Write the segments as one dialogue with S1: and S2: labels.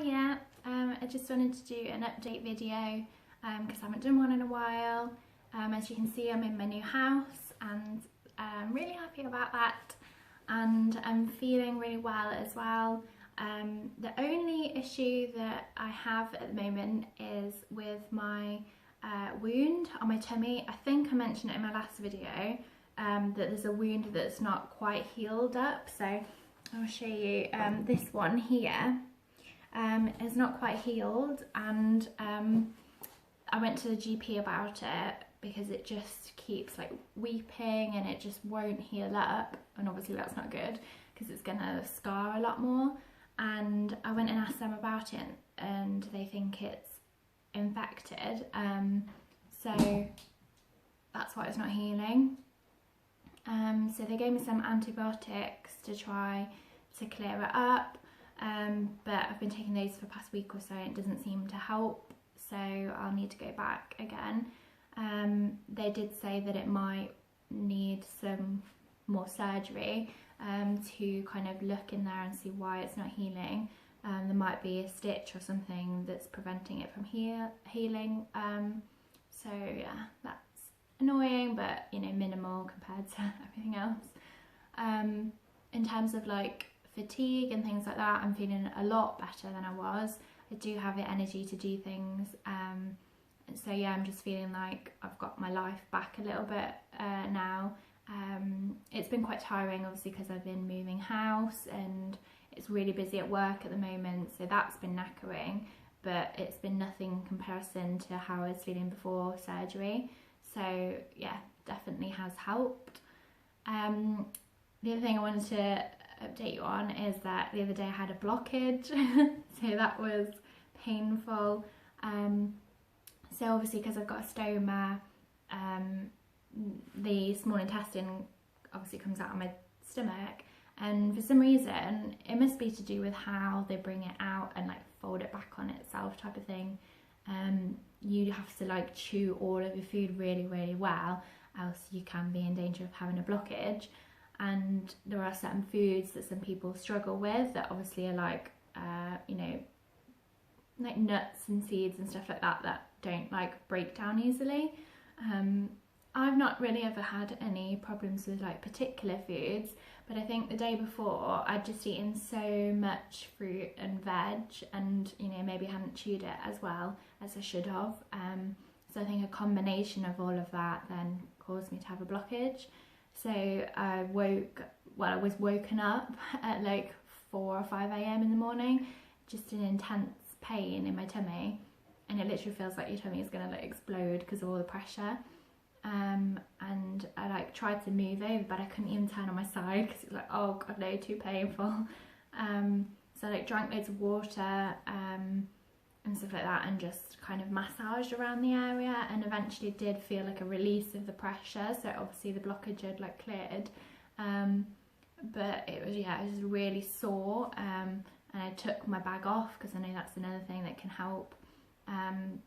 S1: Hiya, I just wanted to do an update video because I haven't done one in a while. As you can see, I'm in my new house and I'm really happy about that, and I'm feeling really well as well. The only issue that I have at the moment is with my wound on my tummy. I think I mentioned it in my last video that there's a wound that's not quite healed up, so I'll show you. This one here is not quite healed, and I went to the GP about it because it just keeps like weeping and it just won't heal up, and obviously that's not good because it's gonna scar a lot more. And I went and asked them about it and they think it's infected, so that's why it's not healing. So they gave me some antibiotics to try to clear it up, but I've been taking those for the past week or so and it doesn't seem to help, so I'll need to go back again. They did say that it might need some more surgery to kind of look in there and see why it's not healing. There might be a stitch or something that's preventing it from healing. So yeah, that's annoying, but you know, minimal compared to everything else. In terms of like fatigue and things like that, I'm feeling a lot better than I was. I do have the energy to do things, so yeah, I'm just feeling like I've got my life back a little bit now. It's been quite tiring obviously because I've been moving house and it's really busy at work at the moment, so that's been knackering, but it's been nothing in comparison to how I was feeling before surgery. So yeah, definitely has helped. The other thing I wanted to update you on is that the other day I had a blockage, so that was painful. So obviously because I've got a stoma, the small intestine obviously comes out of my stomach, and for some reason it must be to do with how they bring it out and like fold it back on itself type of thing. You have to like chew all of your food really well, else you can be in danger of having a blockage. And there are certain foods that some people struggle with that obviously are like you know, like nuts and seeds and stuff like that that don't like break down easily. I've not really ever had any problems with like particular foods, but I think the day before I'd just eaten so much fruit and veg, and you know, maybe hadn't chewed it as well as I should have. So I think a combination of all of that then caused me to have a blockage. So I was woken up at like 4 or 5 a.m. in the morning, just an intense pain in my tummy, and it literally feels like your tummy is gonna like explode because of all the pressure. And I like tried to move over, but I couldn't even turn on my side because it was like, oh god no, too painful. So I like drank loads of water and stuff like that, and just kind of massaged around the area, and eventually did feel like a release of the pressure, so obviously the blockage had like cleared. But it was, yeah, it was really sore, and I took my bag off because I know that's another thing that can help, and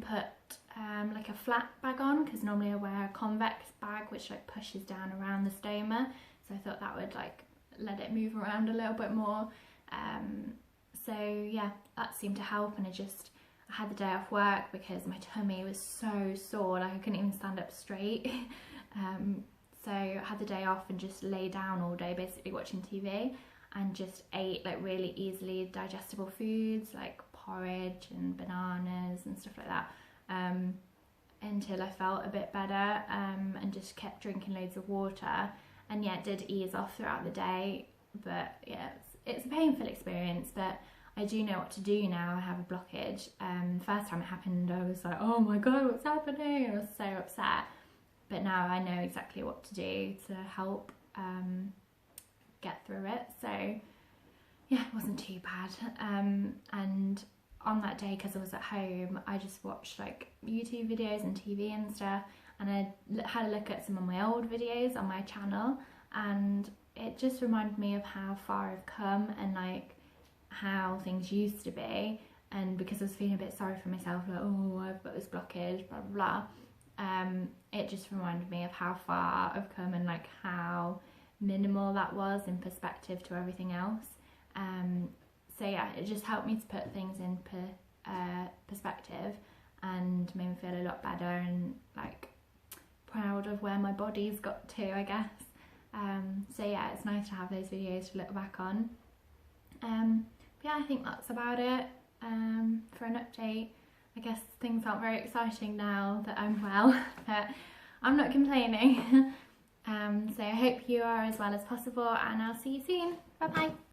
S1: put like a flat bag on, because normally I wear a convex bag which like pushes down around the stoma, so I thought that would like let it move around a little bit more. So yeah, that seemed to help, and I had the day off work because my tummy was so sore, like I couldn't even stand up straight. So I had the day off and just lay down all day basically watching TV, and just ate like really easily digestible foods like porridge and bananas and stuff like that, until I felt a bit better, and just kept drinking loads of water. And yeah, it did ease off throughout the day, but yeah, it's a painful experience, but I do know what to do now. I have a blockage. First time it happened I was like, oh my god, what's happening? I was so upset, but now I know exactly what to do to help get through it. So yeah, it wasn't too bad. And on that day, because I was at home, I just watched like YouTube videos and TV and stuff, and I had a look at some of my old videos on my channel, and it just reminded me of how far I've come and like how things used to be. And because I was feeling a bit sorry for myself, like, oh, I've got this blockage, blah blah blah, it just reminded me of how far I've come and like how minimal that was in perspective to everything else. So yeah, it just helped me to put things in perspective and made me feel a lot better and like proud of where my body's got to, I guess. So yeah, it's nice to have those videos to look back on. But yeah, I think that's about it for an update. I guess things aren't very exciting now that I'm well, but I'm not complaining. So I hope you are as well as possible, and I'll see you soon. Bye bye.